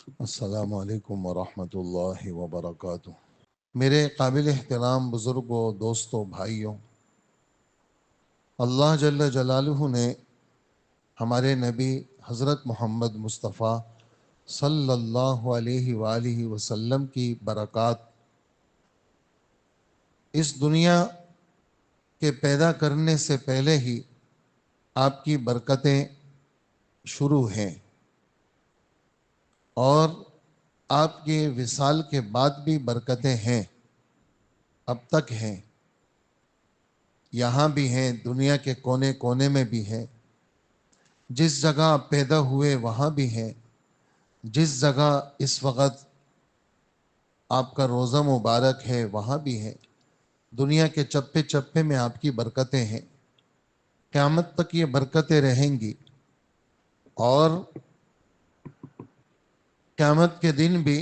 السلام علیکم ورحمۃ اللہ وبرکاتہ۔ میرے قابل احترام بزرگوں، دوستوں، بھائیوں، اللہ جل جلالہ نے ہمارے نبی حضرت محمد مصطفیٰ صلی اللہ علیہ وآلہ وسلم کی برکات اس دنیا کے پیدا کرنے سے پہلے ہی آپ کی برکتیں شروع ہیں، اور آپ کے وصال کے بعد بھی برکتیں ہیں، اب تک ہیں، یہاں بھی ہیں، دنیا کے کونے کونے میں بھی ہیں، جس جگہ آپ پیدا ہوئے وہاں بھی ہیں، جس جگہ اس وقت آپ کا روزہ مبارک ہے وہاں بھی ہے، دنیا کے چپے چپے میں آپ کی برکتیں ہیں، قیامت تک یہ برکتیں رہیں گی، اور قیامت کے دن بھی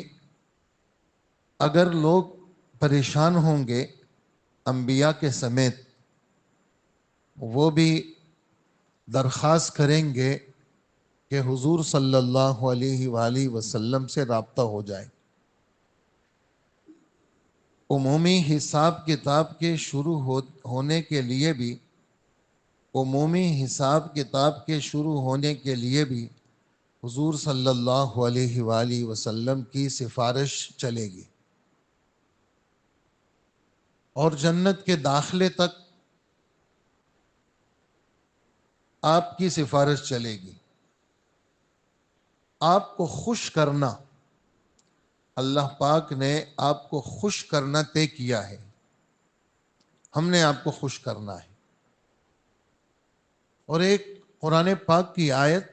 اگر لوگ پریشان ہوں گے انبیاء کے سمیت، وہ بھی درخواست کریں گے کہ حضور صلی اللہ علیہ وآلہ وسلم سے رابطہ ہو جائے۔ عمومی حساب کتاب کے شروع ہونے کے لیے بھی عمومی حساب کتاب کے شروع ہونے کے لیے بھی حضور صلی اللہ علیہ وآلہ وسلم کی سفارش چلے گی، اور جنت کے داخلے تک آپ کی سفارش چلے گی۔ آپ کو خوش کرنا، اللہ پاک نے آپ کو خوش کرنا طے کیا ہے، ہم نے آپ کو خوش کرنا ہے۔ اور ایک قرآن پاک کی آیت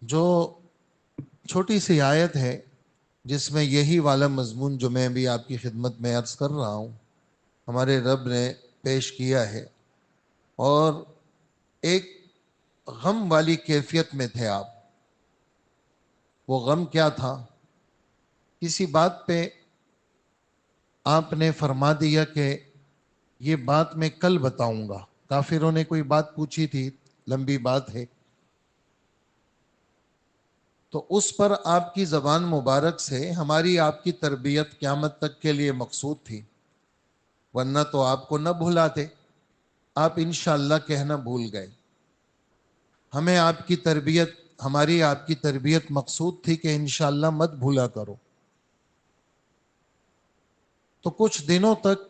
جو چھوٹی سی آیت ہے، جس میں یہی والا مضمون جو میں بھی آپ کی خدمت میں عرض کر رہا ہوں ہمارے رب نے پیش کیا ہے، اور ایک غم والی کیفیت میں تھے آپ۔ وہ غم کیا تھا؟ کسی بات پہ آپ نے فرما دیا کہ یہ بات میں کل بتاؤں گا۔ کافروں نے کوئی بات پوچھی تھی، لمبی بات ہے، تو اس پر آپ کی زبان مبارک سے ہماری آپ کی تربیت قیامت تک کے لیے مقصود تھی، ورنہ تو آپ کو نہ بھلاتے، آپ انشاءاللہ کہنا بھول گئے۔ ہمیں آپ کی تربیت، ہماری آپ کی تربیت مقصود تھی کہ انشاءاللہ مت بھولا کرو۔ تو کچھ دنوں تک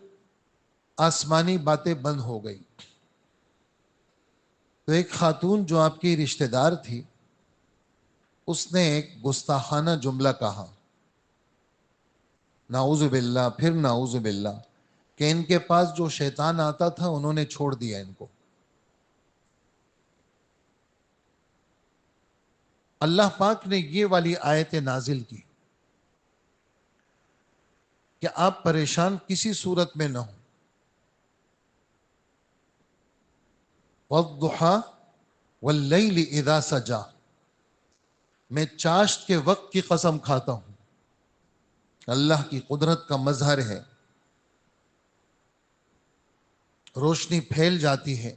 آسمانی باتیں بند ہو گئی، تو ایک خاتون جو آپ کی رشتہ دار تھی، اس نے ایک گستاخانہ جملہ کہا، نعوذ باللہ، پھر نعوذ باللہ، کہ ان کے پاس جو شیطان آتا تھا انہوں نے چھوڑ دیا ان کو۔ اللہ پاک نے یہ والی آیت نازل کی کہ آپ پریشان کسی صورت میں نہ ہوں۔ وَالضُّحَىٰ وَاللَّيْلِ إِذَا سَجَىٰ، میں چاشت کے وقت کی قسم کھاتا ہوں، اللہ کی قدرت کا مظہر ہے، روشنی پھیل جاتی ہے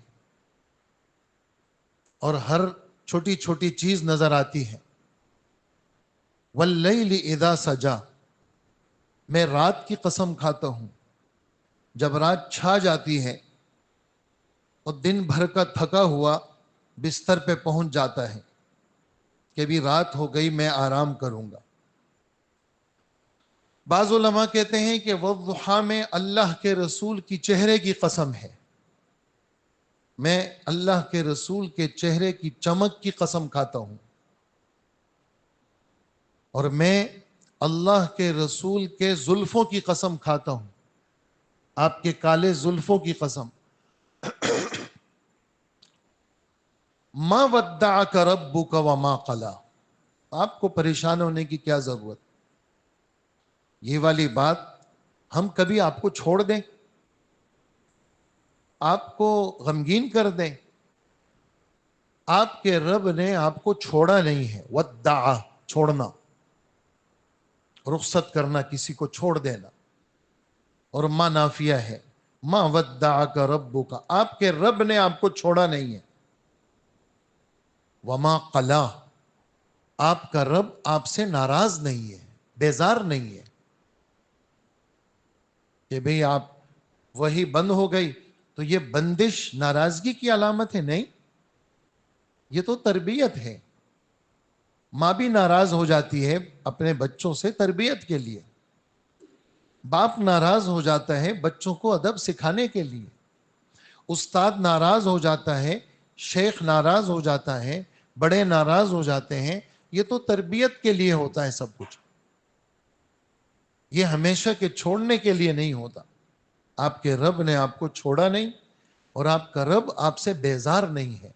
اور ہر چھوٹی چھوٹی چیز نظر آتی ہے۔ وَاللَّيْلِ إِذَا سَجَىٰ، میں رات کی قسم کھاتا ہوں، جب رات چھا جاتی ہے اور دن بھر کا تھکا ہوا بستر پہ پہنچ جاتا ہے کہ بھی رات ہو گئی، میں آرام کروں گا۔ بعض علماء کہتے ہیں کہ والضحیٰ میں اللہ کے رسول کی چہرے کی قسم ہے، میں اللہ کے رسول کے چہرے کی چمک کی قسم کھاتا ہوں، اور میں اللہ کے رسول کے زلفوں کی قسم کھاتا ہوں، آپ کے کالے زلفوں کی قسم۔ ما ودعک ربک وما قلی، آپ کو پریشان ہونے کی کیا ضرورت؟ یہ والی بات ہم کبھی آپ کو چھوڑ دیں، آپ کو غمگین کر دیں؟ آپ کے رب نے آپ کو چھوڑا نہیں ہے۔ ودع، چھوڑنا، رخصت کرنا، کسی کو چھوڑ دینا، اور ما نافیہ ہے، ما ودعک ربک، آپ کے رب نے آپ کو چھوڑا نہیں ہے۔ وما قلا، آپ کا رب آپ سے ناراض نہیں ہے، بیزار نہیں ہے کہ بھئی آپ وہی بند ہو گئی تو یہ بندش ناراضگی کی علامت ہے، نہیں، یہ تو تربیت ہے۔ ماں بھی ناراض ہو جاتی ہے اپنے بچوں سے تربیت کے لیے، باپ ناراض ہو جاتا ہے بچوں کو ادب سکھانے کے لیے، استاد ناراض ہو جاتا ہے، شیخ ناراض ہو جاتا ہے، بڑے ناراض ہو جاتے ہیں، یہ تو تربیت کے لیے ہوتا ہے سب کچھ، یہ ہمیشہ کے چھوڑنے کے لیے نہیں ہوتا۔ آپ کے رب نے آپ کو چھوڑا نہیں، اور آپ کا رب آپ سے بیزار نہیں ہے،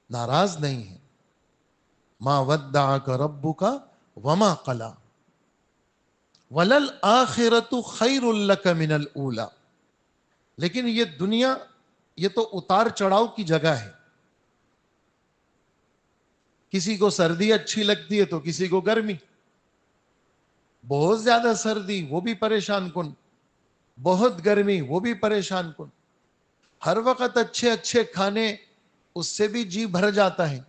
ناراض نہیں ہے۔ ما ودعک ربک وما قلی وللآخرۃ خیر لک من الاولی۔ لیکن یہ دنیا، یہ تو اتار چڑھاؤ کی جگہ ہے، کسی کو سردی اچھی لگتی ہے تو کسی کو گرمی، بہت زیادہ سردی وہ بھی پریشان کن، بہت گرمی وہ بھی پریشان کن، ہر وقت اچھے اچھے کھانے اس سے بھی جی بھر جاتا ہے،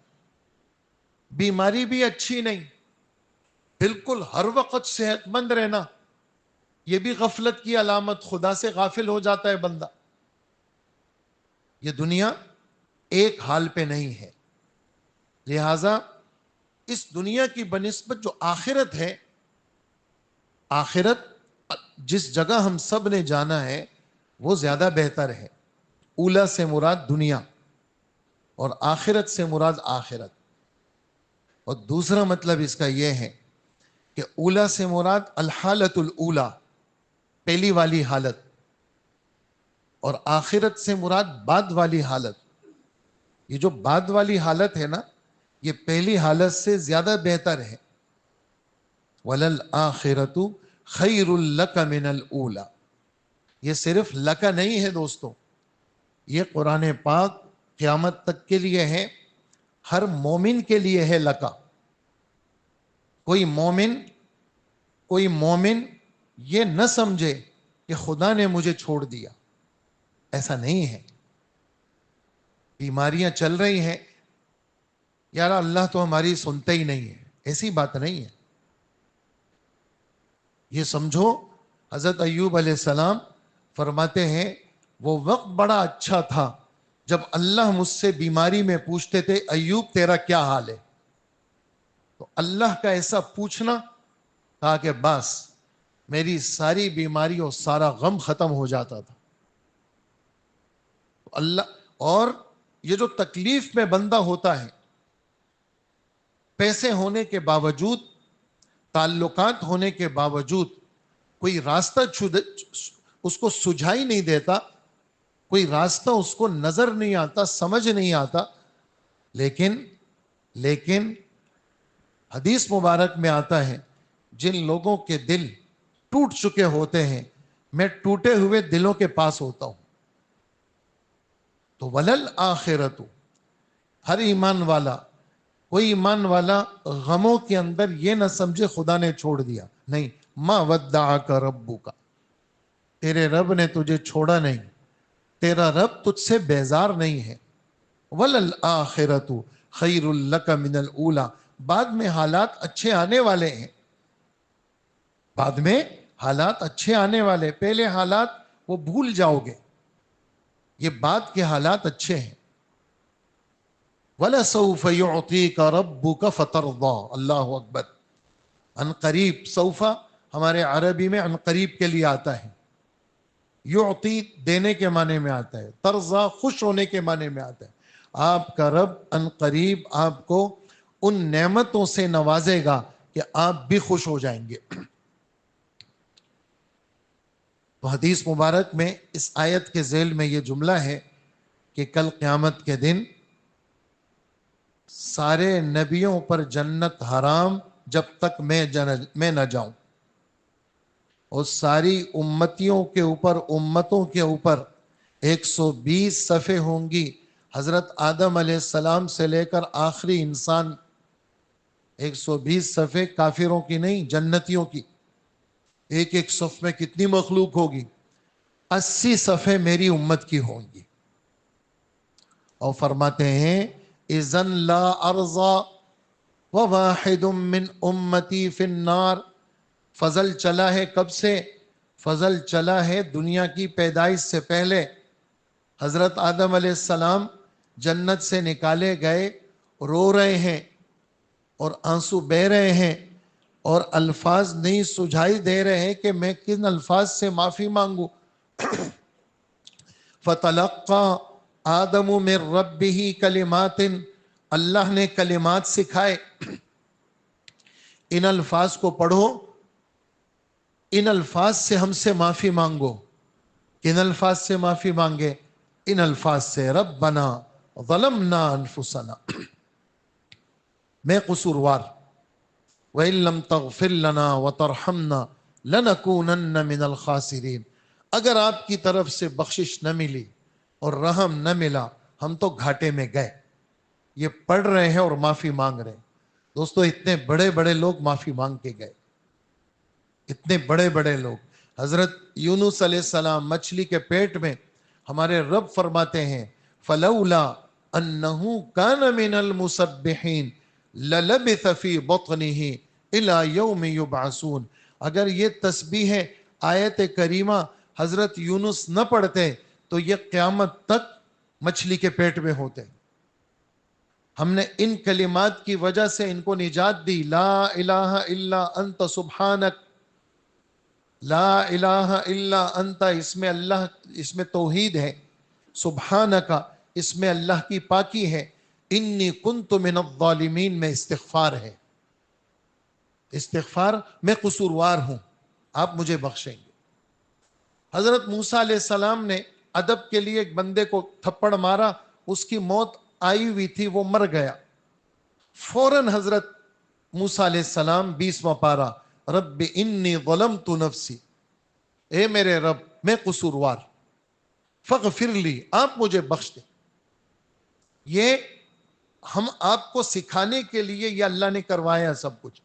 بیماری بھی اچھی نہیں، بالکل ہر وقت صحت مند رہنا، یہ بھی غفلت کی علامت، خدا سے غافل ہو جاتا ہے بندہ۔ یہ دنیا ایک حال پہ نہیں ہے، لہذا اس دنیا کی بنسبت جو آخرت ہے، آخرت جس جگہ ہم سب نے جانا ہے وہ زیادہ بہتر ہے۔ اولا سے مراد دنیا اور آخرت سے مراد آخرت۔ اور دوسرا مطلب اس کا یہ ہے کہ اولا سے مراد الحالت الاولا، پہلی والی حالت، اور آخرت سے مراد بعد والی حالت۔ یہ جو بعد والی حالت ہے نا، یہ پہلی حالت سے زیادہ بہتر ہے۔ وَلَلْآخِرَةُ خَيْرٌ لَكَ مِنَ الْأُولَى۔ یہ صرف لکا نہیں ہے دوستو، یہ قرآن پاک قیامت تک کے لیے ہے، ہر مومن کے لیے ہے لکا۔ کوئی مومن یہ نہ سمجھے کہ خدا نے مجھے چھوڑ دیا، ایسا نہیں ہے۔ بیماریاں چل رہی ہیں، یار اللہ تو ہماری سنتا ہی نہیں ہے، ایسی بات نہیں ہے۔ یہ سمجھو حضرت ایوب علیہ السلام فرماتے ہیں وہ وقت بڑا اچھا تھا جب اللہ مجھ سے بیماری میں پوچھتے تھے ایوب تیرا کیا حال ہے، تو اللہ کا ایسا پوچھنا کہا کہ بس میری ساری بیماری اور سارا غم ختم ہو جاتا تھا۔ اللہ، اور یہ جو تکلیف میں بندہ ہوتا ہے، پیسے ہونے کے باوجود، تعلقات ہونے کے باوجود، کوئی راستہ اس کو سجھائی نہیں دیتا، کوئی راستہ اس کو نظر نہیں آتا، سمجھ نہیں آتا، لیکن حدیث مبارک میں آتا ہے جن لوگوں کے دل ٹوٹ چکے ہوتے ہیں میں ٹوٹے ہوئے دلوں کے پاس ہوتا ہوں۔ تو وللآخرۃ، ہر ایمان والا، کوئی ایمان والا غموں کے اندر یہ نہ سمجھے خدا نے چھوڑ دیا، نہیں، ما ودعک ربک، تیرے رب نے تجھے چھوڑا نہیں، تیرا رب تجھ سے بیزار نہیں ہے۔ وَلَلْآخِرَةُ خَيْرٌ لَكَ مِنَ الْأُولَى، بعد میں حالات اچھے آنے والے ہیں، بعد میں حالات اچھے آنے والے، پہلے حالات وہ بھول جاؤ گے، یہ بعد کے حالات اچھے ہیں۔ وَلَسَوْفَ يُعْطِيكَ رَبُّكَ فَتَرْضَى، اللہ اکبر۔ عن قریب، سوفا ہمارے عربی میں عن قریب کے لیے آتا ہے، یعطی دینے کے معنی میں آتا ہے، ترضا خوش ہونے کے معنی میں آتا ہے۔ آپ کا رب عن قریب آپ کو ان نعمتوں سے نوازے گا کہ آپ بھی خوش ہو جائیں گے۔ تو حدیث مبارک میں اس آیت کے ذیل میں یہ جملہ ہے کہ کل قیامت کے دن سارے نبیوں پر جنت حرام جب تک میں نہ جاؤں، اور ساری امتیوں کے اوپر، امتوں کے اوپر 120 صفحے ہوں گی، حضرت آدم علیہ السلام سے لے کر آخری انسان، 120 صفحے کافروں کی نہیں، جنتیوں کی۔ ایک ایک صف میں کتنی مخلوق ہوگی؟ 80 صفحے میری امت کی ہوں گی۔ اور فرماتے ہیں اذن لا ارضا، وواحد من امتی فی النار. فضل چلا ہے کب سے؟ فضل چلا ہے دنیا کی پیدائش سے پہلے. حضرت آدم علیہ السلام جنت سے نکالے گئے، رو رہے ہیں اور آنسو بہ رہے ہیں اور الفاظ نہیں سجھائی دے رہے ہیں کہ میں کن الفاظ سے معافی مانگوں. فتلقى آدم من ربه کلمات، اللہ نے کلمات سکھائے، ان الفاظ کو پڑھو، ان الفاظ سے ہم سے معافی مانگو. کن الفاظ سے معافی مانگے؟ ان الفاظ سے، ربنا ظلمنا انفسنا، میں قصوروار، وَإِن لَمْ تَغْفِرْ لَنَا وَتَرْحَمْنَا لَنَكُونَنَّ مِنَ الْخَاسِرِينَ. اگر آپ کی طرف سے بخشش نہ ملی اور رحم نہ ملا، ہم تو گھاٹے میں گئے. یہ پڑھ رہے ہیں اور معافی مانگ رہے ہیں. دوستو اتنے بڑے بڑے لوگ معافی مانگ کے گئے، اتنے بڑے بڑے لوگ. حضرت یونس علیہ السلام مچھلی کے پیٹ میں، ہمارے رب فرماتے ہیں فلولا انہ کان من المسبحین للبث فی بطنہ الی یوم یبعثون. اگر یہ تسبیح آیت کریمہ حضرت یونس نہ پڑھتے تو یہ قیامت تک مچھلی کے پیٹ میں ہوتے. ہم نے ان کلمات کی وجہ سے ان کو نجات دی. لا الہ الا انت سبحانک، لا الہ الا انت، اس میں اللہ، اس میں توحید ہے. سبحانک، اس میں اللہ کی پاکی ہے. انی کنت من الظالمین، میں استغفار ہے، استغفار، میں قصوروار ہوں، آپ مجھے بخشیں گے. حضرت موسیٰ علیہ السلام نے ادب کے لیے ایک بندے کو تھپڑ مارا، اس کی موت آئی ہوئی تھی، وہ مر گیا. فوراً حضرت موسیٰ علیہ السلام 20واں پارہ، رب انی ظلمت نفسی، اے میرے رب میں قصوروار، فاغفر لی، آپ مجھے بخش دیں. یہ ہم آپ کو سکھانے کے لیے یہ اللہ نے کروایا سب کچھ.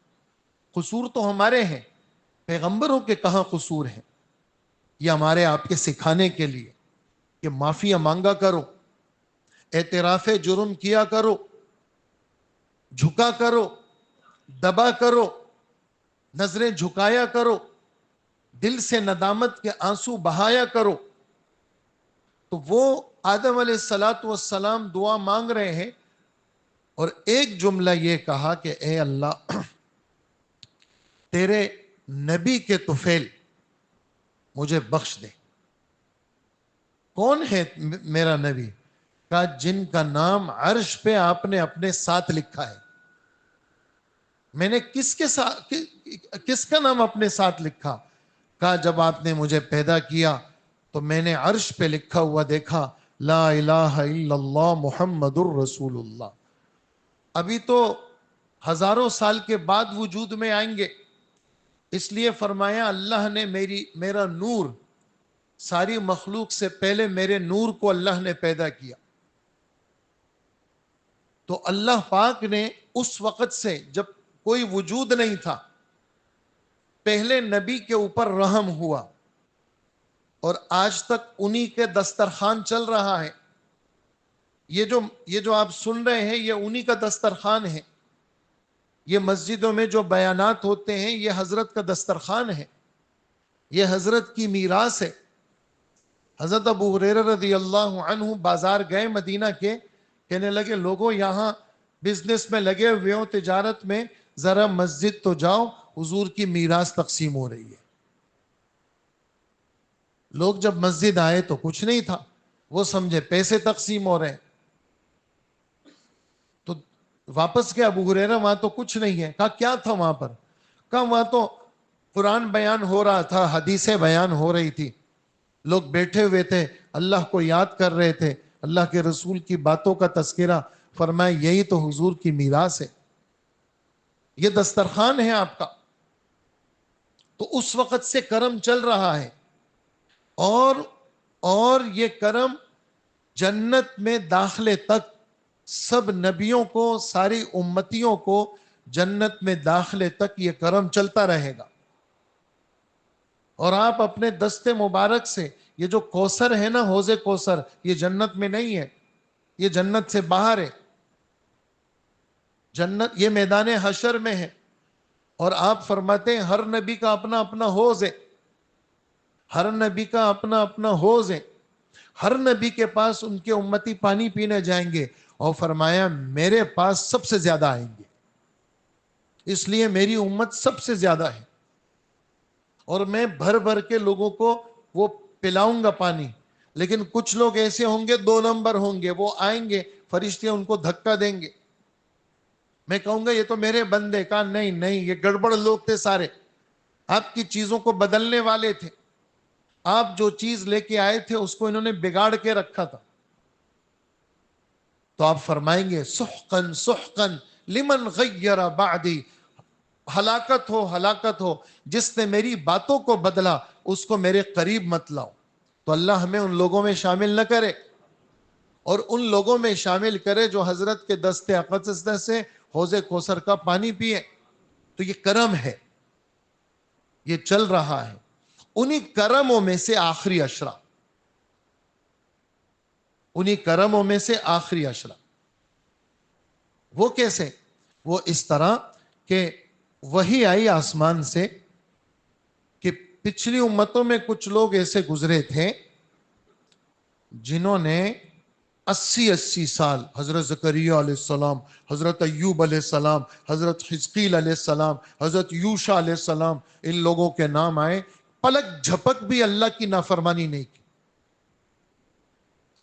قصور تو ہمارے ہیں، پیغمبروں کے کہاں قصور ہیں؟ یہ ہمارے آپ کے سکھانے کے لیے کہ معافیاں مانگا کرو، اعتراف جرم کیا کرو، جھکا کرو، دبا کرو، نظریں جھکایا کرو، دل سے ندامت کے آنسو بہایا کرو. تو وہ آدم علیہ السلام دعا مانگ رہے ہیں اور ایک جملہ یہ کہا کہ اے اللہ، تیرے نبی کے طفیل مجھے بخش دے. کون ہے میرا نبی؟ کہا جن کا نام عرش پہ آپ نے اپنے ساتھ لکھا ہے. میں نے کس کا نام اپنے ساتھ لکھا؟ کہا جب آپ نے مجھے پیدا کیا تو میں نے عرش پہ لکھا ہوا دیکھا، لا الہ الا اللہ محمد الرسول اللہ. ابھی تو ہزاروں سال کے بعد وجود میں آئیں گے، اس لیے فرمایا اللہ نے میرا نور، ساری مخلوق سے پہلے میرے نور کو اللہ نے پیدا کیا. تو اللہ پاک نے اس وقت سے جب کوئی وجود نہیں تھا، پہلے نبی کے اوپر رحم ہوا اور آج تک انہی کے دسترخوان چل رہا ہے. یہ جو آپ سن رہے ہیں یہ انہی کا دسترخوان ہے. یہ مسجدوں میں جو بیانات ہوتے ہیں یہ حضرت کا دسترخوان ہے، یہ حضرت کی میراث ہے. حضرت ابو ہریرہ رضی اللہ عنہ بازار گئے مدینہ کے، کہنے لگے لوگوں یہاں بزنس میں لگے ہوئے ہوں، تجارت میں، ذرا مسجد تو جاؤ، حضور کی میراث تقسیم ہو رہی ہے. لوگ جب مسجد آئے تو کچھ نہیں تھا، وہ سمجھے پیسے تقسیم ہو رہے ہیں. تو واپس گیا ابو ہریرہ، وہاں تو کچھ نہیں ہے. کہا کیا تھا وہاں پر؟ کہا وہاں تو قرآن بیان ہو رہا تھا، حدیثیں بیان ہو رہی تھی، لوگ بیٹھے ہوئے تھے، اللہ کو یاد کر رہے تھے، اللہ کے رسول کی باتوں کا تذکرہ. فرمایا یہی تو حضور کی میراث ہے، یہ دسترخوان ہے آپ کا. تو اس وقت سے کرم چل رہا ہے اور یہ کرم جنت میں داخلے تک، سب نبیوں کو، ساری امتیوں کو جنت میں داخلے تک یہ کرم چلتا رہے گا. اور آپ اپنے دست مبارک سے، یہ جو کوثر ہے نا، حوض کوثر، یہ جنت میں نہیں ہے، یہ جنت سے باہر ہے. جنت یہ میدان حشر میں ہے، اور آپ فرماتے ہیں ہر نبی کا اپنا اپنا حوض ہے، ہر نبی کا اپنا اپنا حوض ہے، ہر نبی کے پاس ان کے امتی پانی پینے جائیں گے، اور فرمایا میرے پاس سب سے زیادہ آئیں گے، اس لیے میری امت سب سے زیادہ ہے، اور میں بھر بھر کے لوگوں کو وہ پلاؤں گا پانی۔ لیکن کچھ لوگ ایسے ہوں گے، 2 نمبر ہوں گے، وہ آئیں گے، فرشتے ان کو دھکا دیں گے، میں کہوں گا یہ تو میرے بندے، کہا نہیں نہیں، یہ گڑبڑ لوگ تھے سارے، آپ کی چیزوں کو بدلنے والے تھے، آپ جو چیز لے کے آئے تھے اس کو انہوں نے بگاڑ کے رکھا تھا۔ تو آپ فرمائیں گے سحقن سحقن لمن غیر بعدی، ہلاکت ہو ہلاکت ہو جس نے میری باتوں کو بدلا، اس کو میرے قریب مت لاؤ۔ تو اللہ ہمیں ان لوگوں میں شامل نہ کرے، اور ان لوگوں میں شامل کرے جو حضرت کے دست اقدس سے حوض کوثر کا پانی پیے۔ تو یہ کرم ہے، یہ چل رہا ہے۔ انہی کرموں میں سے آخری عشرہ، انہی کرموں میں سے آخری عشرہ، وہ کیسے؟ وہ اس طرح کہ وہی آئی آسمان سے کہ پچھلی امتوں میں کچھ لوگ ایسے گزرے تھے جنہوں نے 80 سال، حضرت زکریا علیہ السلام، حضرت ایوب علیہ السلام، حضرت حزقیل علیہ السلام، حضرت یوشع علیہ السلام، ان لوگوں کے نام آئے، پلک جھپک بھی اللہ کی نافرمانی نہیں کی۔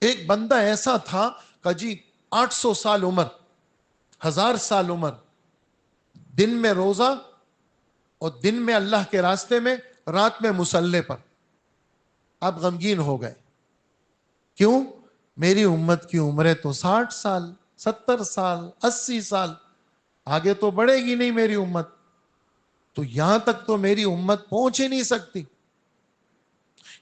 ایک بندہ ایسا تھا کہ جی 800 سال عمر، 1000 سال عمر، دن میں روزہ اور دن میں اللہ کے راستے میں، رات میں مصلے پر۔ آپ غمگین ہو گئے، کیوں؟ میری امت کی عمریں تو 60 سال، 70 سال، 80 سال، آگے تو بڑھے گی نہیں میری امت، تو یہاں تک تو میری امت پہنچ ہی نہیں سکتی۔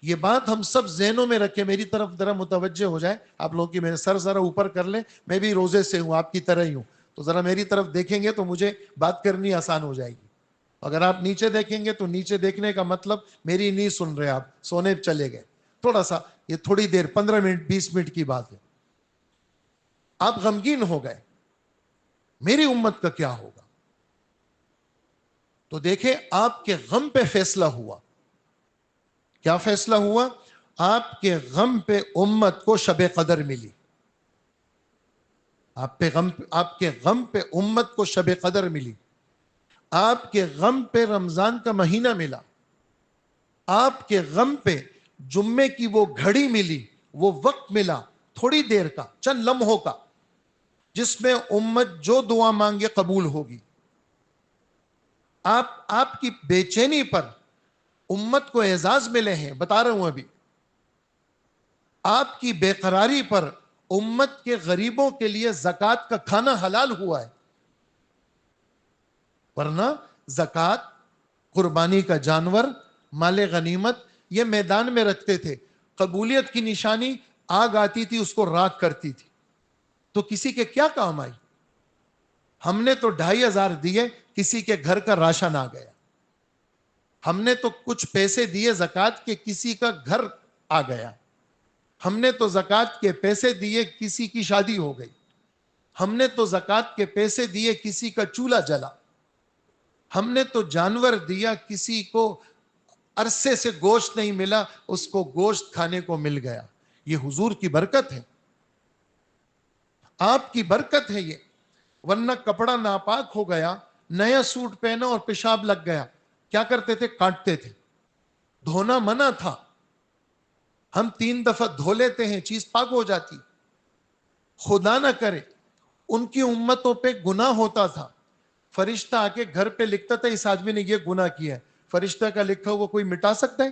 یہ بات ہم سب ذہنوں میں رکھیں، میری طرف ذرا متوجہ ہو جائے آپ لوگوں کی، میرے سر ذرا اوپر کر لیں، میں بھی روزے سے ہوں، آپ کی طرح ہی ہوں، تو ذرا میری طرف دیکھیں گے تو مجھے بات کرنی آسان ہو جائے گی۔ اگر آپ نیچے دیکھیں گے تو نیچے دیکھنے کا مطلب میری نہیں سن رہے، آپ سونے چلے گئے۔ تھوڑا سا، یہ تھوڑی دیر، 15 منٹ 20 منٹ کی بات ہے۔ آپ غمگین ہو گئے، میری امت کا کیا ہوگا؟ تو دیکھیں آپ کے غم پہ فیصلہ ہوا۔ کیا فیصلہ ہوا؟ آپ کے غم پہ امت کو شب قدر ملی، آپ کے غم پہ امت کو شب قدر ملی، آپ کے غم پہ رمضان کا مہینہ ملا، آپ کے غم پہ جمعے کی وہ گھڑی ملی، وہ وقت ملا، تھوڑی دیر کا، چند لمحوں کا، جس میں امت جو دعا مانگے قبول ہوگی۔ آپ کی بے چینی پر امت کو اعزاز ملے ہیں، بتا رہا ہوں ابھی۔ آپ کی بے قراری پر امت کے غریبوں کے لیے زکوٰۃ کا کھانا حلال ہوا ہے، ورنہ زکوٰۃ، قربانی کا جانور، مال غنیمت یہ میدان میں رکھتے تھے، قبولیت کی نشانی آگ آتی تھی اس کو راکھ کرتی تھی، تو کسی کے کیا کام آئی؟ ہم نے تو 2500 دیے، کسی کے گھر کا راشن آ گیا، ہم نے تو کچھ پیسے دیے زکوٰۃ کے، کسی کا گھر آ گیا، ہم نے تو زکوٰۃ کے پیسے دیے، کسی کی شادی ہو گئی، ہم نے تو زکوٰۃ کے پیسے دیے، کسی کا چولہا جلا، ہم نے تو جانور دیا، کسی کو عرصے سے گوشت نہیں ملا، اس کو گوشت کھانے کو مل گیا۔ یہ حضور کی برکت ہے، آپ کی برکت ہے یہ، ورنہ کپڑا ناپاک ہو گیا، نیا سوٹ پہنا اور پیشاب لگ گیا، کیا کرتے تھے؟ کاٹتے تھے، دھونا منع تھا، ہم 3 دفعہ دھو لیتے ہیں، چیز پاک ہو جاتی۔ خدا نہ کرے ان کی امتوں پہ گناہ ہوتا تھا، فرشتہ آ کے گھر پہ لکھتا تھا اس آدمی نے یہ گناہ کیا ہے، فرشتہ کا لکھا ہوا کوئی مٹا سکتا ہے؟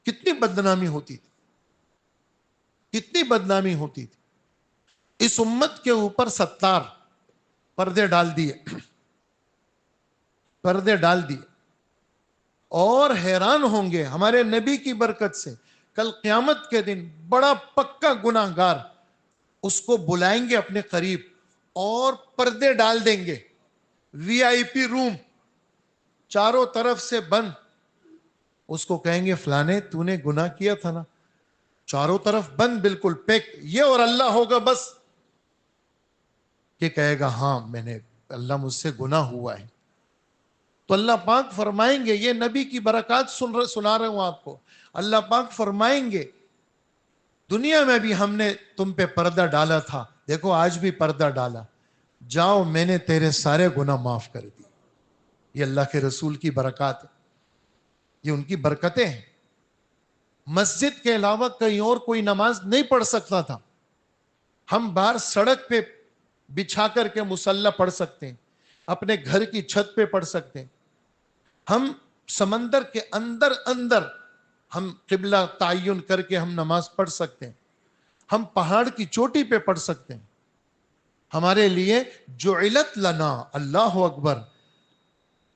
کتنی بدنامی ہوتی تھی، کتنی بدنامی ہوتی تھی۔ اس امت کے اوپر 70 پردے ڈال دیے، پردے ڈال دیے، اور حیران ہوں گے ہمارے نبی کی برکت سے، کل قیامت کے دن بڑا پکا گناہ گار اس کو بلائیں گے اپنے قریب اور پردے ڈال دیں گے، وی آئی پی روم چاروں طرف سے بند، اس کو کہیں گے فلانے تو نے گناہ کیا تھا نا، چاروں طرف بند، بالکل پیک، یہ اور اللہ ہوگا بس، کہ کہے گا ہاں میں نے اللہ مجھ سے گناہ ہوا ہے. تو اللہ پاک فرمائیں گے, یہ نبی کی برکات سنا رہا ہوں آپ کو, اللہ پاک فرمائیں گے دنیا میں بھی ہم نے تم پہ پردہ ڈالا تھا, دیکھو آج بھی پردہ ڈالا, جاؤ میں نے تیرے سارے گناہ معاف کر دی. یہ اللہ کے رسول کی برکات ہے, یہ ان کی برکتیں ہیں. مسجد کے علاوہ کہیں اور کوئی نماز نہیں پڑھ سکتا تھا. ہم باہر سڑک پہ بچھا کر کے مصلی پڑھ سکتے ہیں, اپنے گھر کی چھت پہ پڑھ سکتے ہیں, ہم سمندر کے اندر ہم قبلہ تعین کر کے ہم نماز پڑھ سکتے ہیں, ہم پہاڑ کی چوٹی پہ پڑھ سکتے ہیں. ہمارے لیے جعلت لنا, اللہ اکبر,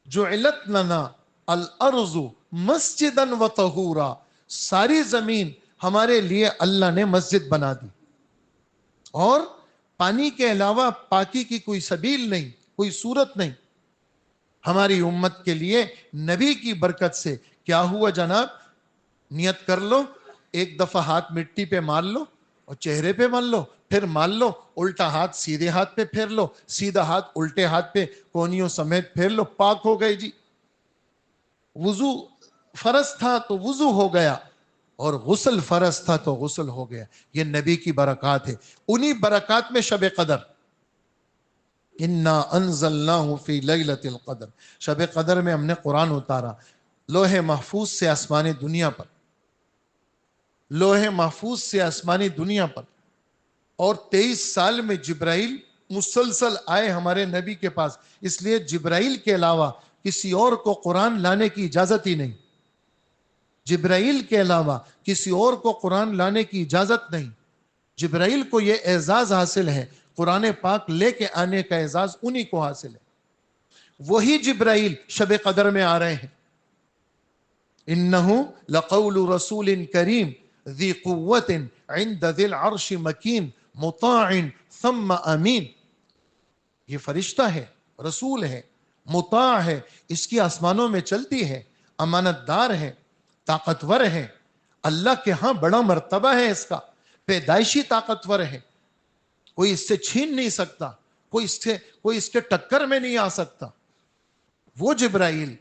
جعلت لنا الارض مسجدا و طہورا, ساری زمین ہمارے لیے اللہ نے مسجد بنا دی. اور پانی کے علاوہ پاکی کی کوئی سبیل نہیں, کوئی صورت نہیں. ہماری امت کے لیے نبی کی برکت سے کیا ہوا جناب, نیت کر لو, ایک دفعہ ہاتھ مٹی پہ مار لو اور چہرے پہ مار لو, پھر مار لو, الٹا ہاتھ سیدھے ہاتھ پہ پھیر لو, سیدھا ہاتھ الٹے ہاتھ پہ کونیوں سمیت پھیر لو, پاک ہو گئے جی. وضو فرض تھا تو وضو ہو گیا, اور غسل فرض تھا تو غسل ہو گیا. یہ نبی کی برکات ہے. انہی برکات میں شب قدر, انا انزلناہ فی لیلۃ القدر, شب قدر میں ہم نے قرآن اتارا لوح محفوظ سے آسمانی دنیا پر, لوح محفوظ سے آسمانی دنیا پر. اور 23 سال میں جبرائیل مسلسل آئے ہمارے نبی کے پاس, اس لیے جبرائیل کے علاوہ کسی اور کو قرآن لانے کی اجازت ہی نہیں. جبرائیل کے علاوہ کسی اور کو قرآن لانے کی اجازت نہیں. جبرائیل کو یہ اعزاز حاصل ہے, قرآن پاک لے کے آنے کا اعزاز انہی کو حاصل ہے. وہی جبرائیل شب قدر میں آ رہے ہیں. انہو لقول رسول کریم ذی قوت عند ذی العرش مکین مطاع ثم امین. یہ فرشتہ ہے, رسول ہے, مطاع ہے, اس کی آسمانوں میں چلتی ہے, امانت دار ہے, طاقتور ہے, اللہ کے ہاں بڑا مرتبہ ہے اس کا, پیدائشی طاقتور ہے, کوئی اس سے چھین نہیں سکتا, کوئی اس کے ٹکر میں نہیں آ سکتا. وہ جبرائیل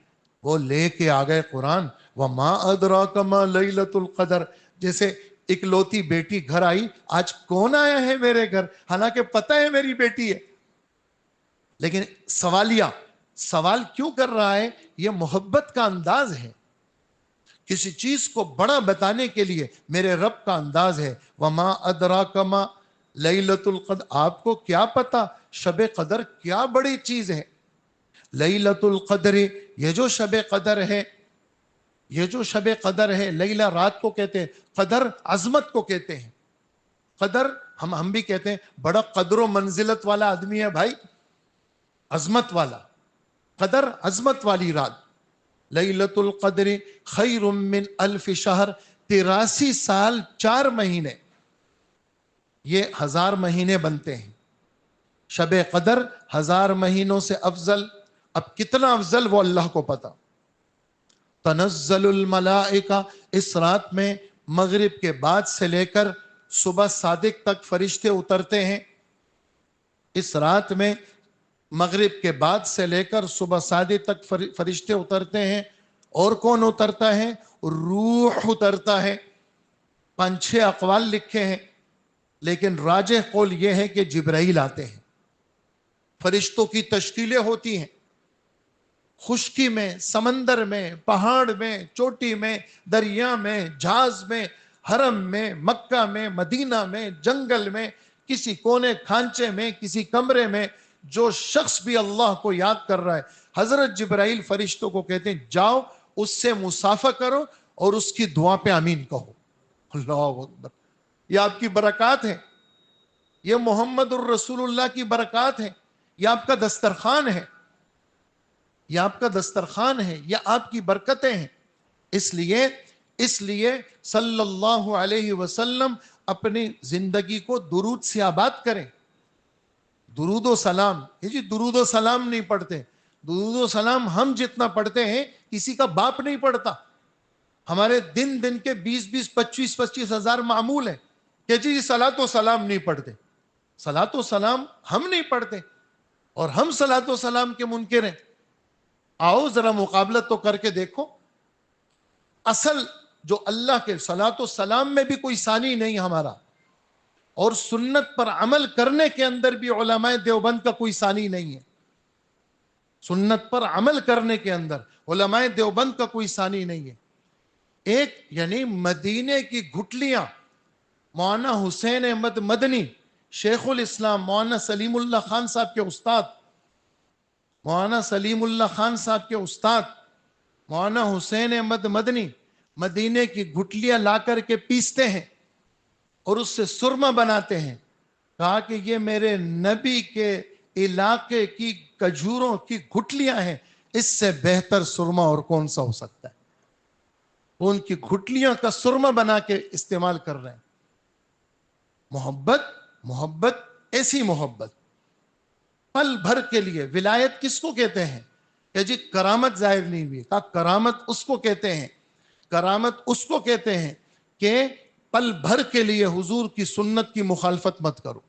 وہ لے کے آ گئے قرآن. وما ادراک ما لیلۃ القدر, جیسے اکلوتی بیٹی گھر آئی, آج کون آیا ہے میرے گھر, حالانکہ پتہ ہے میری بیٹی ہے, لیکن سوال کیوں کر رہا ہے, یہ محبت کا انداز ہے. کسی چیز کو بڑا بتانے کے لیے میرے رب کا انداز ہے. وما ادراک ما لیلۃ القدر, آپ کو کیا پتا شب قدر کیا بڑی چیز ہے. لیلۃ القدر, یہ جو شب قدر ہے, یہ جو شب قدر ہے, لیلہ رات کو کہتے ہیں, قدر عظمت کو کہتے ہیں. قدر ہم بھی کہتے ہیں بڑا قدر و منزلت والا آدمی ہے بھائی, عظمت والا, قدر عظمت والی رات. لیلۃ القدر خیر من الف شہر, 83 سال 4 مہینے, یہ 1000 مہینے بنتے ہیں. شب قدر 1000 مہینوں سے افضل. اب کتنا افضل وہ اللہ کو پتا. تنزل الملائکہ, اس رات میں مغرب کے بعد سے لے کر صبح صادق تک فرشتے اترتے ہیں. اس رات میں مغرب کے بعد سے لے کر صبح صادق تک فرشتے اترتے ہیں. اور کون اترتا ہے؟ روح اترتا ہے. 5-6 اقوال لکھے ہیں, لیکن راجح قول یہ ہے کہ جبرائیل آتے ہیں. فرشتوں کی تشکیلیں ہوتی ہیں, خشکی میں, سمندر میں, پہاڑ میں, چوٹی میں, دریا میں, جہاز میں, حرم میں, مکہ میں, مدینہ میں, جنگل میں, کسی کونے کھانچے میں, کسی کمرے میں. جو شخص بھی اللہ کو یاد کر رہا ہے, حضرت جبرائیل فرشتوں کو کہتے ہیں جاؤ اس سے مصافحہ کرو اور اس کی دعا پہ آمین کہو. اللہ اکبر. یہ آپ کی برکات ہے, یہ محمد الرسول اللہ کی برکات ہے, یہ آپ کا دسترخوان ہے, یہ آپ کا دسترخوان ہے, یہ آپ کی برکتیں ہیں. اس لیے صلی اللہ علیہ وسلم اپنی زندگی کو درود سے آباد کریں. درود و سلام, یہ جی درود و سلام نہیں پڑھتے. درود و سلام ہم جتنا پڑھتے ہیں کسی کا باپ نہیں پڑھتا. ہمارے دن کے 20 25 ہزار معمول ہیں کہ جی صلاۃ و سلام نہیں پڑھتے. صلاۃ و سلام ہم نہیں پڑھتے, اور ہم صلاۃ و سلام کے منکر ہیں. آؤ ذرا مقابلت تو کر کے دیکھو. اصل جو اللہ کے صلاۃ و سلام میں بھی کوئی ثانی نہیں ہمارا, اور سنت پر عمل کرنے کے اندر بھی علماء دیوبند کا کوئی ثانی نہیں ہے. سنت پر عمل کرنے کے اندر علماء دیوبند کا کوئی ثانی نہیں ہے. ایک یعنی مدینے کی گھٹلیاں مولانا حسین احمد مدنی, شیخ الاسلام مولانا سلیم اللہ خان صاحب کے استاد, مولانا سلیم اللہ خان صاحب کے استاد مولانا حسین احمد مدنی مدینے کی گھٹلیاں لا کر کے پیستے ہیں اور اس سے سرما بناتے ہیں. کہا کہ یہ میرے نبی کے علاقے کی کھجوروں کی گھٹلیاں ہیں, اس سے بہتر سرما اور کون سا ہو سکتا ہے. وہ ان کی گھٹلیاں کا سرما بنا کے استعمال کر رہے ہیں. محبت ایسی محبت پل بھر کے لیے. ولایت کس کو کہتے ہیں کہ جی کرامت ظاہر نہیں ہوئی, کہا کرامت اس کو کہتے ہیں, کرامت اس کو کہتے ہیں کہ پل بھر کے لیے حضور کی سنت کی مخالفت مت کرو.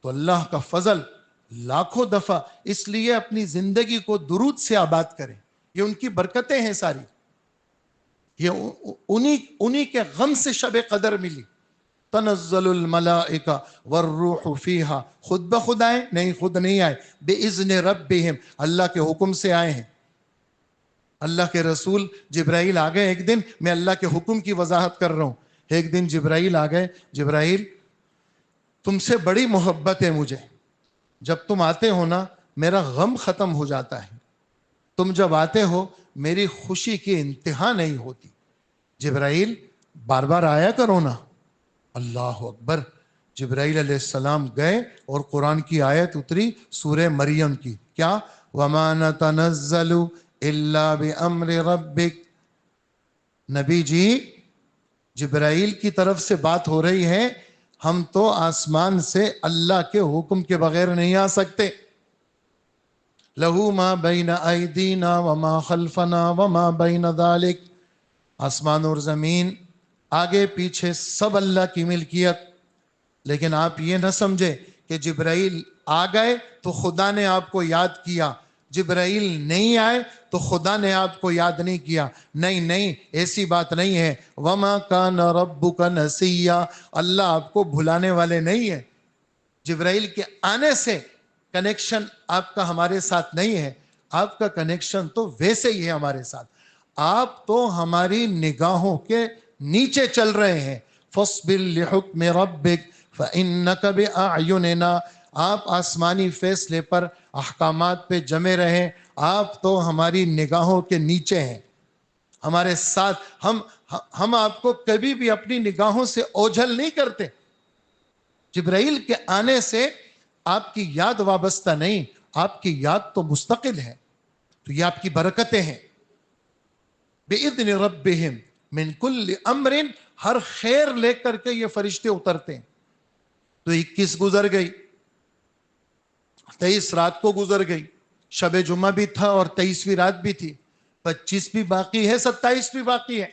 تو اللہ کا فضل لاکھوں دفعہ, اس لیے اپنی زندگی کو درود سے آباد کریں. یہ ان کی برکتیں ہیں ساری, یہ انہی کے غم سے شب قدر ملی. تنزل الملائکہ والروح فیہا, خود بخود آئے نہیں, خود نہیں آئے, بِإِذْنِ رَبِّهِمْ, اللہ کے حکم سے آئے ہیں. اللہ کے رسول جبرائیل آ گئے ایک دن, میں اللہ کے حکم کی وضاحت کر رہا ہوں. ایک دن جبرائیل آ گئے, جبرائیل تم سے بڑی محبت ہے مجھے, جب تم آتے ہو نا میرا غم ختم ہو جاتا ہے, تم جب آتے ہو میری خوشی کی انتہا نہیں ہوتی. جبرائیل بار بار آیا کرو نا. اللہ اکبر. جبرائیل علیہ السلام گئے اور قرآن کی آیت اتری سورہ مریم کی, کیا وَمَا نَتَنَزَّلُ إِلَّا بِأَمْرِ رَبِّكَ. نبی جی جبرائیل کی طرف سے بات ہو رہی ہے, ہم تو آسمان سے اللہ کے حکم کے بغیر نہیں آ سکتے. لَهُ مَا بَيْنَ أَيْدِينَا وَمَا خَلْفَنَا وَمَا بَيْنَ ذَلِكَ. آسمان اور زمین آگے پیچھے سب اللہ کی ملکیت. لیکن آپ یہ نہ سمجھے کہ جبرائیل آ گئے تو خدا نے آپ کو یاد کیا, جبرائیل نہیں آئے تو خدا نے آپ کو یاد نہیں کیا. نہیں, ایسی بات نہیں ہے. وَمَا كَانَ رَبُّكَ نَسِيًّا, اللہ آپ کو بھلانے والے نہیں ہیں. جبرائیل کے آنے سے کنیکشن آپ کا ہمارے ساتھ نہیں ہے, آپ کا کنیکشن تو ویسے ہی ہے ہمارے ساتھ. آپ تو ہماری نگاہوں کے نیچے چل رہے ہیں. فَاصْبِرْ لِحُكْمِ رَبِّكَ فَإِنَّكَ بِأَعْيُنِنَا. آپ آسمانی فیصلے پر احکامات پہ جمے رہیں, آپ تو ہماری نگاہوں کے نیچے ہیں, ہمارے ساتھ. ہم آپ کو کبھی بھی اپنی نگاہوں سے اوجھل نہیں کرتے. جبرائیل کے آنے سے آپ کی یاد وابستہ نہیں, آپ کی یاد تو مستقل ہے. تو یہ آپ کی برکتیں ہیں. بِإِذْنِ رَبِّهِمْ مِنْ كُلِّ أَمْرٍ, ہر خیر لے کر کے یہ فرشتے اترتے ہیں. تو 21 گزر گئی, 23 رات کو گزر گئی, شب جمعہ بھی تھا اور 23ویں رات بھی تھی, 25 بھی باقی ہے, 27 بھی باقی ہے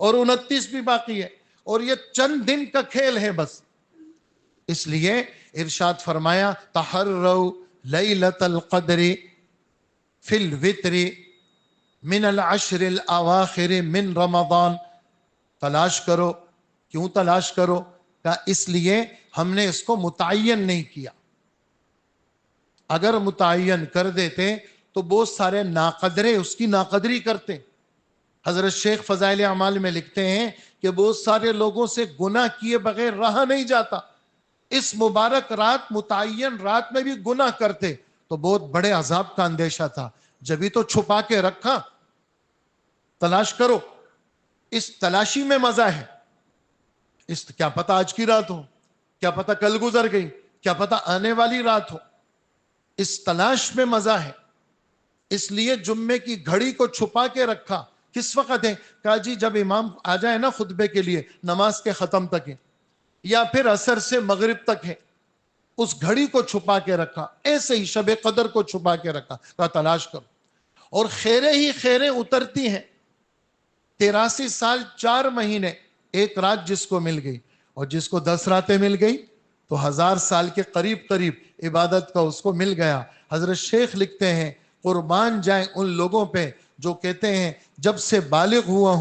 اور 29 بھی باقی ہے, اور یہ چند دن کا کھیل ہے بس. اس لیے ارشاد فرمایا تحروا لیلۃ القدر فی الوتر من العشر الاواخر من رمضان. تلاش کرو. کیوں تلاش کرو؟ کہ اس لیے ہم نے اس کو متعین نہیں کیا. اگر متعین کر دیتے تو بہت سارے ناقدرے اس کی ناقدری کرتے. حضرت شیخ فضائل اعمال میں لکھتے ہیں کہ بہت سارے لوگوں سے گناہ کیے بغیر رہا نہیں جاتا. اس مبارک رات, متعین رات میں بھی گناہ کرتے تو بہت بڑے عذاب کا اندیشہ تھا, جبھی تو چھپا کے رکھا. تلاش کرو. اس تلاشی میں مزہ ہے. کیا پتہ آج کی رات ہو, کیا پتہ کل گزر گئی, کیا پتہ آنے والی رات ہو. اس تلاش میں مزہ ہے. اس لیے جمعے کی گھڑی کو چھپا کے رکھا. کس وقت ہے؟ کہا جی جب امام آ جائے نا خطبے کے لیے, نماز کے ختم تک ہے یا پھر عصر سے مغرب تک ہے. اس گھڑی کو چھپا کے رکھا. ایسے ہی شب قدر کو چھپا کے رکھا. کہا تلاش کرو. اور خیریں ہی خیریں اترتی ہیں. 83 سال 4 مہینے 1 رات جس کو مل گئی, اور جس کو 10 راتیں مل گئی تو 1000 سال کے قریب قریب عبادت کا اس کو مل گیا۔ حضرت شیخ لکھتے ہیں قربان جائیں ان لوگوں پہ جو کہتے ہیں جب سے بالغ ہوا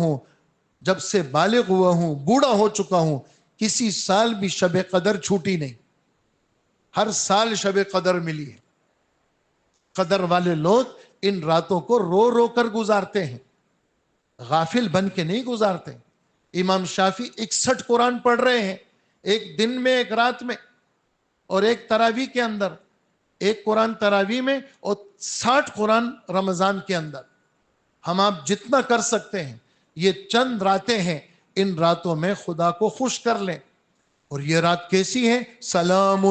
ہوں بوڑھا ہو چکا ہوں کسی سال بھی شب قدر چھوٹی نہیں، ہر سال شب قدر ملی ہے۔ قدر والے لوگ ان راتوں کو رو رو کر گزارتے ہیں، غافل بن کے نہیں گزارتے۔ امام شافعی 61 قرآن پڑھ رہے ہیں ایک دن میں، ایک رات میں، اور ایک تراویح کے اندر، ایک قرآن تراویح میں اور 60 قرآن رمضان کے اندر۔ ہم آپ جتنا کر سکتے ہیں، یہ چند راتیں ہیں، ان راتوں میں خدا کو خوش کر لیں۔ اور یہ رات کیسی ہے؟ سلام،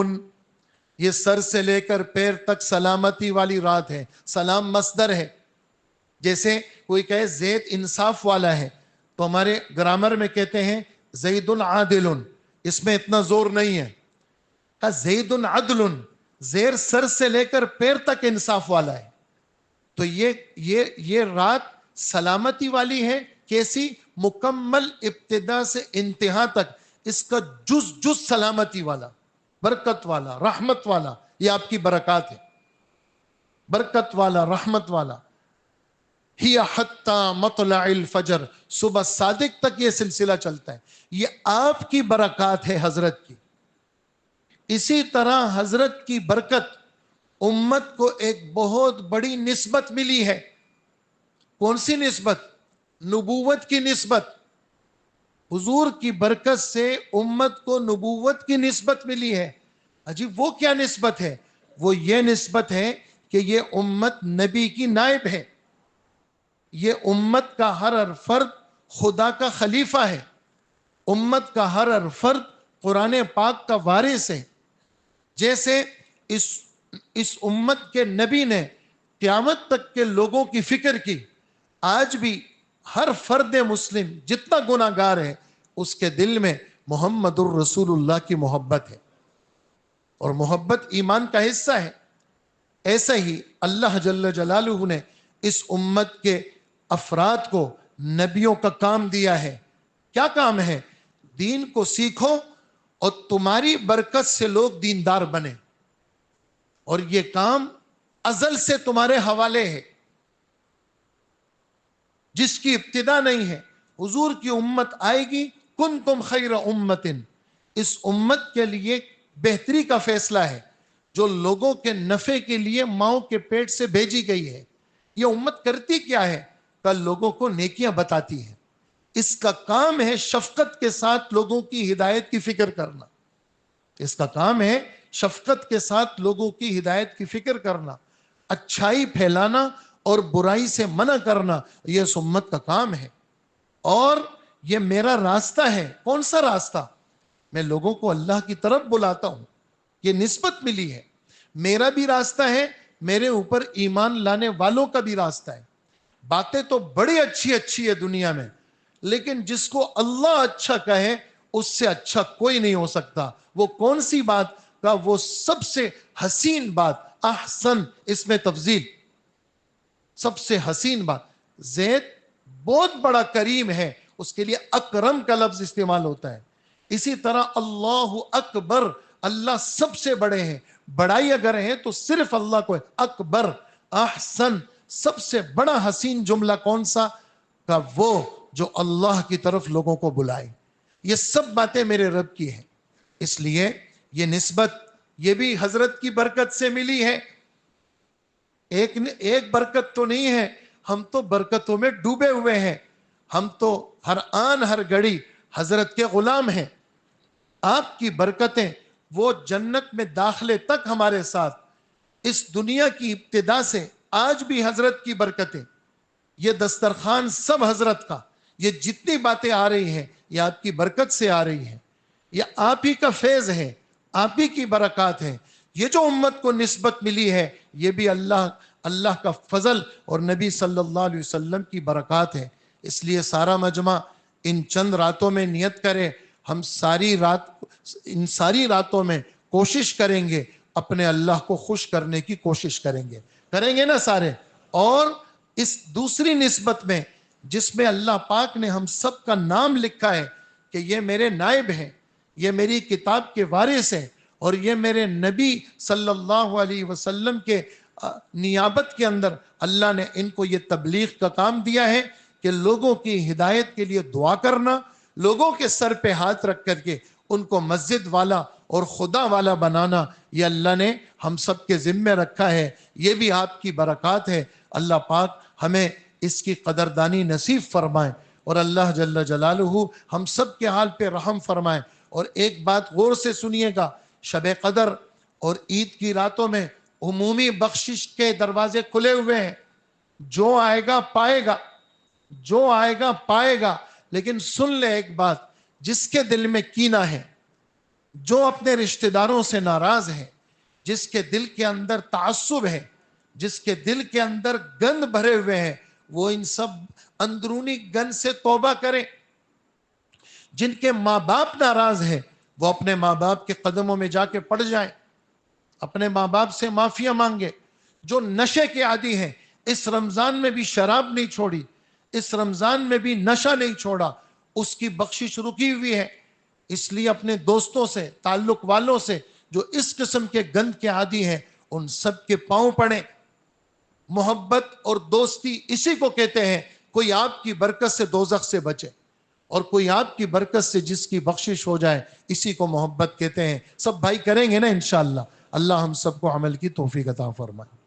یہ سر سے لے کر پیر تک سلامتی والی رات ہے۔ سلام مصدر ہے، جیسے کوئی کہے زید انصاف والا ہے تو ہمارے گرامر میں کہتے ہیں زید عادل، اس میں اتنا زور نہیں ہے۔ کہا زید عدل، زیر سر سے لے کر پیر تک انصاف والا ہے۔ تو یہ رات سلامتی والی ہے، کیسی؟ مکمل ابتدا سے انتہا تک اس کا جز سلامتی والا، برکت والا، رحمت والا۔ یہ آپ کی برکات ہے، برکت والا، رحمت والا۔ ہی حتی مطلع الفجر، صبح صادق تک یہ سلسلہ چلتا ہے۔ یہ آپ کی برکات ہے حضرت کی۔ اسی طرح حضرت کی برکت امت کو ایک بہت بڑی نسبت ملی ہے۔ کون سی نسبت؟ نبوت کی نسبت۔ حضور کی برکت سے امت کو نبوت کی نسبت ملی ہے۔ عجیب، وہ کیا نسبت ہے؟ وہ یہ نسبت ہے کہ یہ امت نبی کی نائب ہے، یہ امت کا ہر فرد خدا کا خلیفہ ہے، امت کا ہر فرد قرآن پاک کا وارث ہے۔ جیسے اس امت کے نبی نے قیامت تک کے لوگوں کی فکر کی، آج بھی ہر فرد مسلم جتنا گناہ گار ہے اس کے دل میں محمد الرسول اللہ کی محبت ہے، اور محبت ایمان کا حصہ ہے۔ ایسا ہی اللہ جل جلالہ نے اس امت کے افراد کو نبیوں کا کام دیا ہے۔ کیا کام ہے؟ دین کو سیکھو اور تمہاری برکت سے لوگ دیندار بنے، اور یہ کام ازل سے تمہارے حوالے ہے، جس کی ابتدا نہیں ہے۔ حضور کی امت آئے گی، کنتم خیر امت، اس امت کے لیے بہتری کا فیصلہ ہے جو لوگوں کے نفع کے لیے ماؤں کے پیٹ سے بھیجی گئی ہے۔ یہ امت کرتی کیا ہے؟ کل لوگوں کو نیکیاں بتاتی ہے۔ اس کا کام ہے شفقت کے ساتھ لوگوں کی ہدایت کی فکر کرنا، اس کا کام ہے شفقت کے ساتھ لوگوں کی ہدایت کی فکر کرنا، اچھائی پھیلانا اور برائی سے منع کرنا، یہ اس امت کا کام ہے۔ اور یہ میرا راستہ ہے۔ کون سا راستہ؟ میں لوگوں کو اللہ کی طرف بلاتا ہوں، یہ نسبت ملی ہے۔ میرا بھی راستہ ہے، میرے اوپر ایمان لانے والوں کا بھی راستہ ہے۔ باتیں تو بڑی اچھی اچھی ہے دنیا میں، لیکن جس کو اللہ اچھا کہے اس سے اچھا کوئی نہیں ہو سکتا۔ وہ کون سی بات کا؟ وہ سب سے حسین بات، احسن، اس میں تفضیل، سب سے حسین بات۔ زید بہت بڑا کریم ہے، اس کے لیے اکرم کا لفظ استعمال ہوتا ہے۔ اسی طرح اللہ اکبر، اللہ سب سے بڑے ہیں، بڑائی اگر ہے تو صرف اللہ کو ہے۔ اکبر، احسن، سب سے بڑا حسین جملہ کون سا؟ کا وہ جو اللہ کی طرف لوگوں کو بلائے۔ یہ سب باتیں میرے رب کی ہیں، اس لیے یہ نسبت یہ بھی حضرت کی برکت سے ملی ہے۔ ایک برکت تو نہیں ہے، ہم تو برکتوں میں ڈوبے ہوئے ہیں، ہم تو ہر آن ہر گھڑی حضرت کے غلام ہیں۔ آپ کی برکتیں وہ جنت میں داخلے تک ہمارے ساتھ، اس دنیا کی ابتدا سے آج بھی حضرت کی برکتیں، یہ دسترخوان سب حضرت کا، یہ جتنی باتیں آ رہی ہیں یہ آپ کی برکت سے آ رہی ہیں، یہ آپ ہی کا فیض ہے، آپ ہی کی برکات ہیں۔ یہ جو امت کو نسبت ملی ہے یہ بھی اللہ کا فضل اور نبی صلی اللہ علیہ وسلم کی برکات ہے۔ اس لیے سارا مجمع ان چند راتوں میں نیت کرے، ہم ان ساری راتوں میں کوشش کریں گے، اپنے اللہ کو خوش کرنے کی کوشش کریں گے نا سارے۔ اور اس دوسری نسبت میں جس میں اللہ پاک نے ہم سب کا نام لکھا ہے کہ یہ میرے نائب ہیں، یہ میری کتاب کے وارث ہیں، اور یہ میرے نبی صلی اللہ علیہ وسلم کے نیابت کے اندر اللہ نے ان کو یہ تبلیغ کا کام دیا ہے کہ لوگوں کی ہدایت کے لیے دعا کرنا، لوگوں کے سر پہ ہاتھ رکھ کر کے ان کو مسجد والا اور خدا والا بنانا، یہ اللہ نے ہم سب کے ذمہ رکھا ہے۔ یہ بھی آپ کی برکات ہے۔ اللہ پاک ہمیں اس کی قدردانی نصیب فرمائے، اور اللہ جل جلالہ ہم سب کے حال پہ رحم فرمائے۔ اور ایک بات غور سے سنیے گا، شب قدر اور عید کی راتوں میں عمومی بخشش کے دروازے کھلے ہوئے ہیں، جو آئے گا پائے گا، جو آئے گا پائے گا۔ لیکن سن لے ایک بات، جس کے دل میں کینہ ہے، جو اپنے رشتہ داروں سے ناراض ہے، جس کے دل کے اندر تعصب ہے، جس کے دل کے اندر گند بھرے ہوئے ہیں، وہ ان سب اندرونی گند سے توبہ کریں۔ جن کے ماں باپ ناراض ہیں، وہ اپنے ماں باپ کے قدموں میں جا کے پڑ جائیں، اپنے ماں باپ سے معافیا مانگے۔ جو نشے کے عادی ہیں، اس رمضان میں بھی شراب نہیں چھوڑی، اس رمضان میں بھی نشہ نہیں چھوڑا، اس کی بخشش رکی ہوئی ہے۔ اس لیے اپنے دوستوں سے، تعلق والوں سے جو اس قسم کے گند کے عادی ہیں، ان سب کے پاؤں پڑیں۔ محبت اور دوستی اسی کو کہتے ہیں۔ کوئی آپ کی برکت سے دوزخ سے بچے، اور کوئی آپ کی برکت سے جس کی بخشش ہو جائے، اسی کو محبت کہتے ہیں۔ سب بھائی کریں گے نا انشاءاللہ؟ اللہ ہم سب کو عمل کی توفیق عطا فرمائے۔